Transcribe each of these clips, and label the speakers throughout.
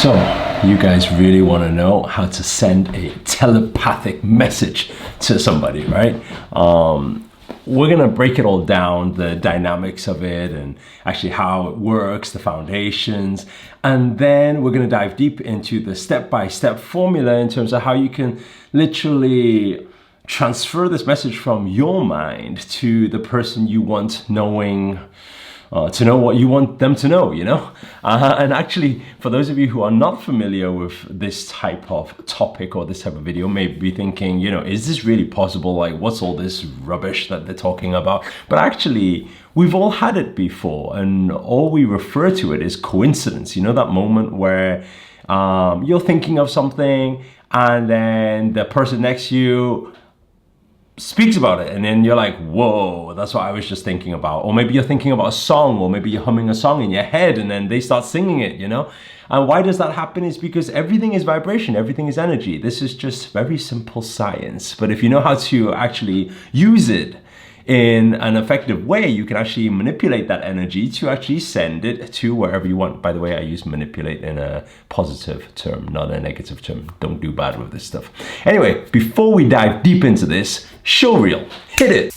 Speaker 1: So, you guys really want to know how to send a telepathic message to somebody, right? We're going to break it all down, the dynamics of it and actually how it works, the foundations. And then we're going to dive deep into the step-by-step formula in terms of how you can literally transfer this message from your mind to the person you want knowing, to know what you want them to know, you know? And actually, for those of you who are not familiar with this type of topic or this type of video, may be thinking, you know, is this really possible? Like, what's all this rubbish that they're talking about? But actually, we've all had it before, and all we refer to it is coincidence. You know, that moment where you're thinking of something, and then the person next to you speaks about it, and then you're like, whoa, that's what I was just thinking about. Or maybe you're thinking about a song, or maybe you're humming a song in your head and then they start singing it, you know? And why does that happen is because everything is vibration, everything is energy. This is just very simple science. But if you know how to actually use it in an effective way, you can actually manipulate that energy to actually send it to wherever you want. By the way, I use manipulate in a positive term, not a negative term. Don't do bad with this stuff. Anyway, before we dive deep into this, show reel, hit it.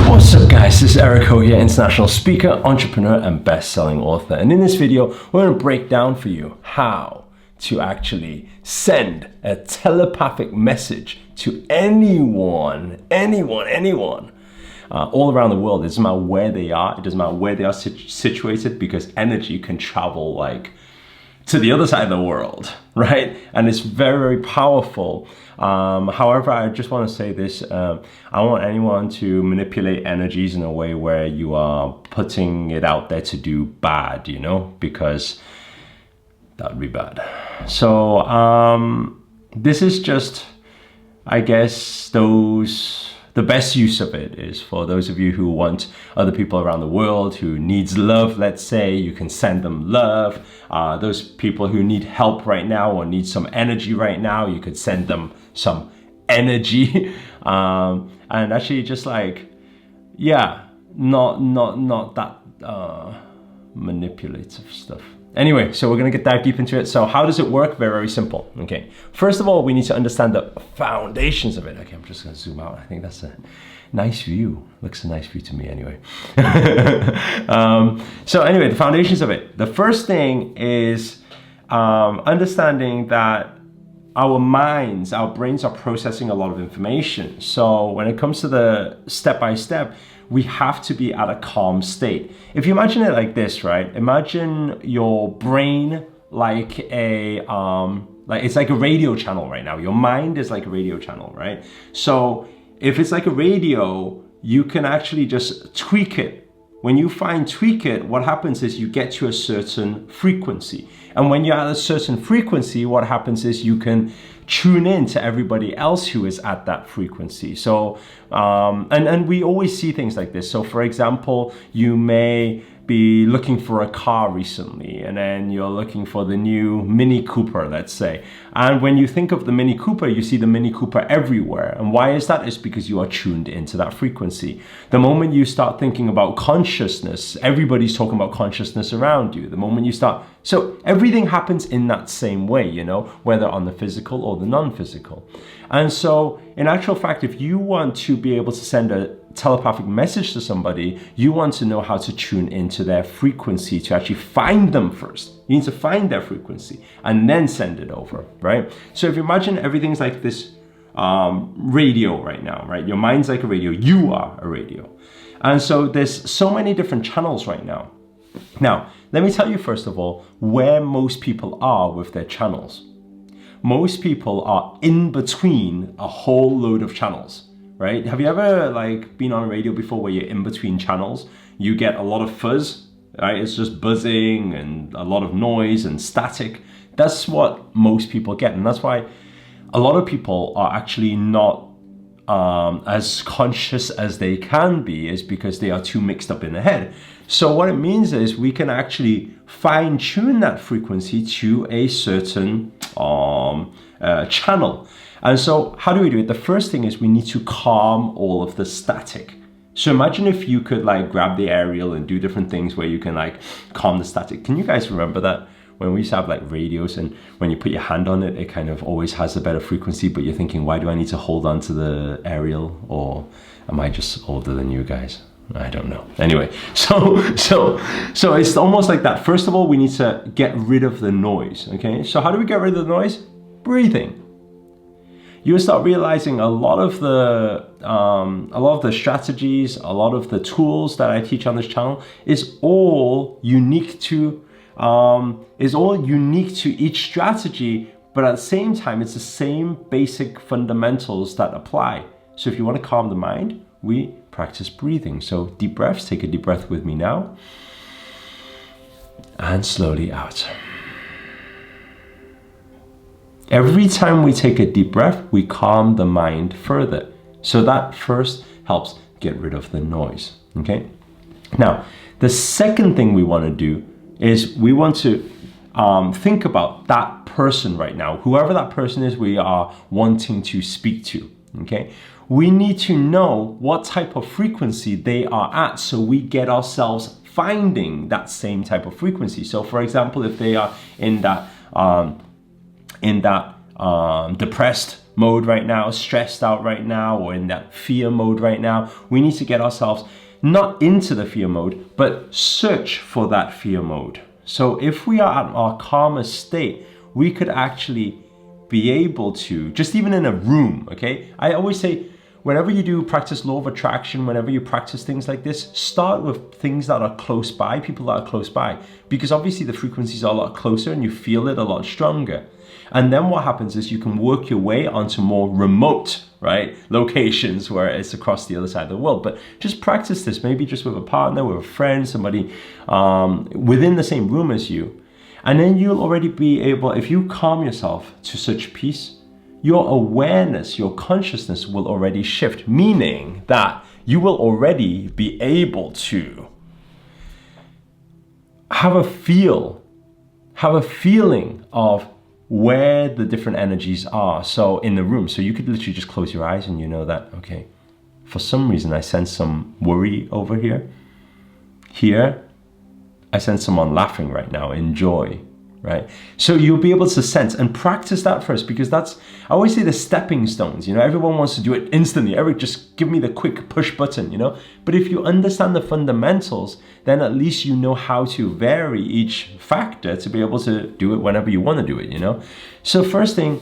Speaker 1: What's up guys, this is Erico here, international speaker, entrepreneur and best-selling author. And in this video, we're going to break down for you how to actually send a telepathic message to anyone, all around the world. It doesn't matter where they are, it doesn't matter where they are situated, because energy can travel like to the other side of the world, right? And it's very, very powerful. However, I just want to say this, I don't want anyone to manipulate energies in a way where you are putting it out there to do bad, you know, because that would be bad. So this is just, I guess, the best use of it is for those of you who want other people around the world who needs love, let's say, you can send them love. Those people who need help right now or need some energy right now, you could send them some energy. And actually just like, yeah, not that manipulative stuff. Anyway, so we're going to dive deep into it. So how does it work? Very, very simple. Okay. First of all, we need to understand the foundations of it. Okay, I'm just going to zoom out. I think that's a nice view. Looks a nice view to me anyway. So anyway, the foundations of it. The first thing is understanding that our minds, our brains are processing a lot of information. So when it comes to the step-by-step, we have to be at a calm state. If you imagine it like this, right? Imagine your brain like it's like a radio channel right now. Your mind is like a radio channel, right? So if it's like a radio, you can actually just tweak it. When you tweak it, what happens is you get to a certain frequency. And when you're at a certain frequency, what happens is you can tune in to everybody else who is at that frequency. So, and we always see things like this. So for example, you may be looking for a car recently, and then you're looking for the new Mini Cooper, let's say. And when you think of the Mini Cooper, you see the Mini Cooper everywhere. And why is that? It's because you are tuned into that frequency. The moment you start thinking about consciousness, everybody's talking about consciousness around you. The moment you start, so everything happens in that same way, you know, whether on the physical or the non-physical. And so in actual fact, if you want to be able to send a telepathic message to somebody, you want to know how to tune into their frequency to actually find them first. You need to find their frequency and then send it over, right? So if you imagine everything's like this radio right now, right? Your mind's like a radio, you are a radio. And so there's so many different channels right now. Now, let me tell you first of all, where most people are with their channels. Most people are in between a whole load of channels. Right? Have you ever like been on a radio before where you're in between channels? You get a lot of fuzz, right? It's just buzzing and a lot of noise and static. That's what most people get. And that's why a lot of people are actually not as conscious as they can be, is because they are too mixed up in the head. So what it means is we can actually fine tune that frequency to a certain channel. And so how do we do it? The first thing is we need to calm all of the static. So imagine if you could like grab the aerial and do different things where you can like calm the static. Can you guys remember that? When we used to have like radios, and when you put your hand on it, it kind of always has a better frequency, but you're thinking, why do I need to hold on to the aerial? Or am I just older than you guys? I don't know. Anyway, so it's almost like that. First of all, we need to get rid of the noise, okay? So how do we get rid of the noise? Breathing. You will start realizing a lot of the strategies, a lot of the tools that I teach on this channel is all unique to each strategy, but at the same time, it's the same basic fundamentals that apply. So if you want to calm the mind, we practice breathing. So deep breaths, take a deep breath with me now. And slowly out. Every time we take a deep breath, we calm the mind further. So that first helps get rid of the noise, okay? Now, the second thing we want to do is we want to think about that person right now, whoever that person is we are wanting to speak to, okay? We need to know what type of frequency they are at, so we get ourselves finding that same type of frequency. So for example, if they are in that depressed mode right now, stressed out right now, or in that fear mode right now, we need to get ourselves not into the fear mode, but search for that fear mode. So if we are at our calmer state, we could actually be able to, just even in a room, okay? I always say, whenever you do practice law of attraction, whenever you practice things like this, start with things that are close by, people that are close by, because obviously the frequencies are a lot closer and you feel it a lot stronger. And then what happens is you can work your way onto more remote, right, locations where it's across the other side of the world. But just practice this, maybe just with a partner, with a friend, somebody within the same room as you. And then you'll already be able, if you calm yourself to such peace, your awareness, your consciousness will already shift, meaning that you will already be able to have a feeling of where the different energies are. So in the room, so you could literally just close your eyes and you know that, okay, for some reason I sense some worry over here. Here, I sense someone laughing right now, enjoy, right? So you'll be able to sense and practice that first, because that's, I always say, the stepping stones, you know, everyone wants to do it instantly. Just give me the quick push button, you know? But if you understand the fundamentals, then at least you know how to vary each factor to be able to do it whenever you want to do it, you know? So first thing,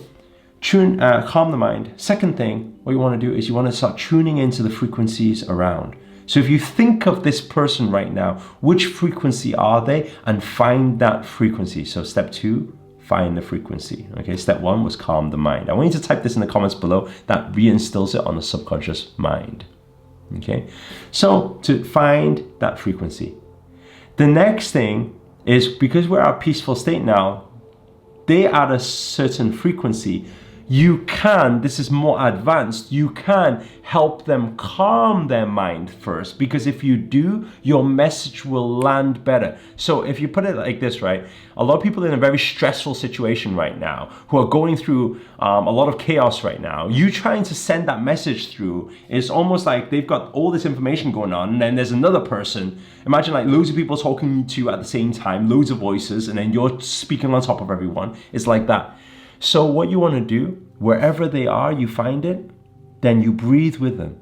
Speaker 1: calm the mind. Second thing, what you want to do is you want to start tuning into the frequencies around. So if you think of this person right now, which frequency are they? And find that frequency. So step 2, find the frequency. Okay, step 1 was calm the mind. I want you to type this in the comments below. That reinstills it on the subconscious mind. Okay, so to find that frequency. The next thing is, because we're at a peaceful state now, they are at a certain frequency. You can, this is more advanced, you can help them calm their mind first, because if you do, your message will land better. So if you put it like this, right? A lot of people in a very stressful situation right now, who are going through a lot of chaos right now, you trying to send that message through, is almost like they've got all this information going on, and then there's another person. Imagine like loads of people talking to you at the same time, loads of voices, and then you're speaking on top of everyone. It's like that. So what you want to do, wherever they are, you find it, then you breathe with them.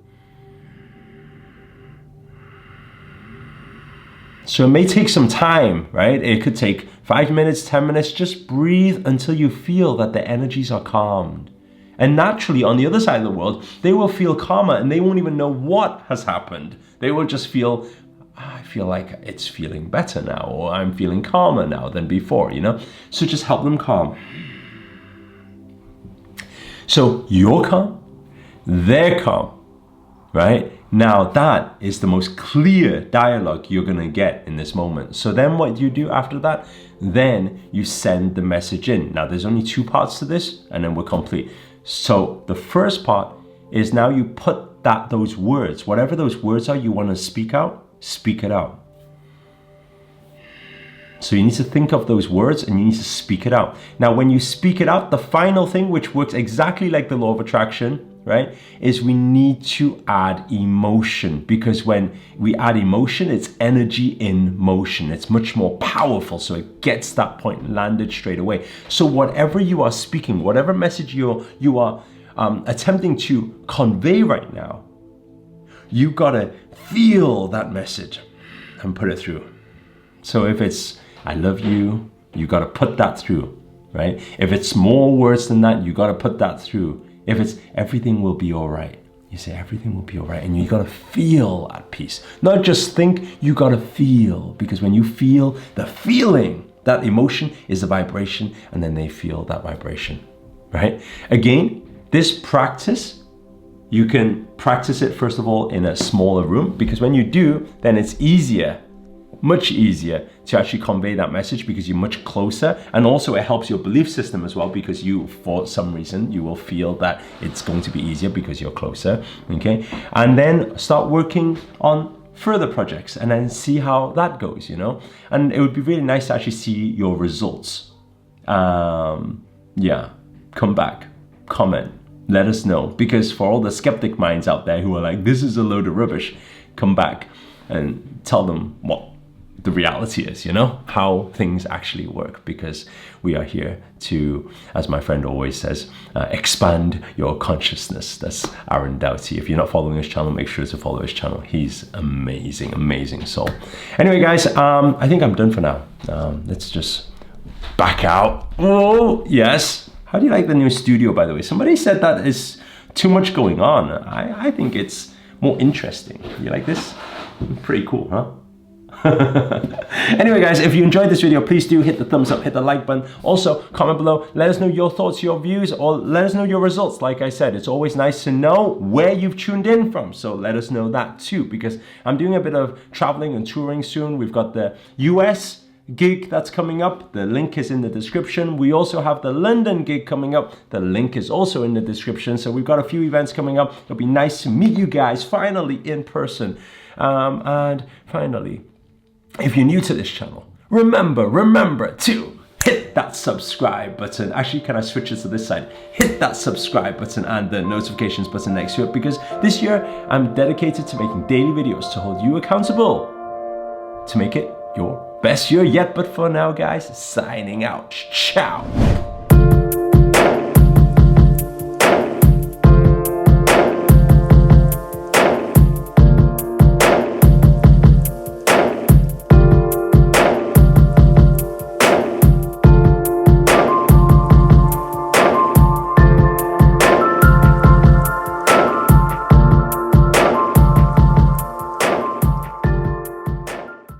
Speaker 1: So it may take some time, right? It could take 5 minutes, 10 minutes. Just breathe until you feel that the energies are calmed. And naturally, on the other side of the world, they will feel calmer and they won't even know what has happened. They will just feel, I feel like it's feeling better now, or I'm feeling calmer now than before, you know? So just help them calm. So you're calm, they're calm. right? Now that is the most clear dialogue you're gonna get in this moment. So then what you do after that, then you send the message in. Now there's only 2 parts to this and then we're complete. So the first part is now you put those words, whatever those words are you wanna speak out, speak it out. So you need to think of those words and you need to speak it out. Now, when you speak it out, the final thing, which works exactly like the law of attraction, right, is we need to add emotion, because when we add emotion, it's energy in motion. It's much more powerful. So it gets that point landed straight away. So whatever you are speaking, whatever message you are attempting to convey right now, you gotta feel that message and put it through. So if it's I love you, you gotta put that through, right? If it's more words than that, you gotta put that through. If it's everything will be all right, you say everything will be all right, and you gotta feel at peace. Not just think, you gotta feel, because when you feel the feeling, that emotion is a vibration, and then they feel that vibration, right? Again, this practice, you can practice it first of all in a smaller room, because when you do, then it's easier, much easier to actually convey that message because you're much closer. And also it helps your belief system as well, because you, for some reason, you will feel that it's going to be easier because you're closer, okay? And then start working on further projects and then see how that goes, you know? And it would be really nice to actually see your results. Yeah, come back, comment, let us know. Because for all the skeptic minds out there who are like, this is a load of rubbish, come back and tell them what the reality is, you know, how things actually work, because we are here to, as my friend always says, expand your consciousness. That's Aaron Doughty. If you're not following his channel, make sure to follow his channel. He's amazing, amazing soul. Anyway, guys, I think I'm done for now. Let's just back out. Oh, yes. How do you like the new studio, by the way? Somebody said that is too much going on. I think it's more interesting. You like this? Pretty cool, huh? Anyway, guys, if you enjoyed this video, please do hit the thumbs up, hit the like button. Also, comment below, let us know your thoughts, your views, or let us know your results. Like I said, it's always nice to know where you've tuned in from, so let us know that too, because I'm doing a bit of traveling and touring soon. We've got the US gig that's coming up. The link is in the description. We also have the London gig coming up. The link is also in the description. So we've got a few events coming up. It'll be nice to meet you guys finally in person. And finally, if you're new to this channel, remember to hit that subscribe button. Actually, can I switch it to this side? Hit that subscribe button and the notifications button next to it, because this year I'm dedicated to making daily videos to hold you accountable to make it your best year yet. But for now, guys, signing out. Ciao.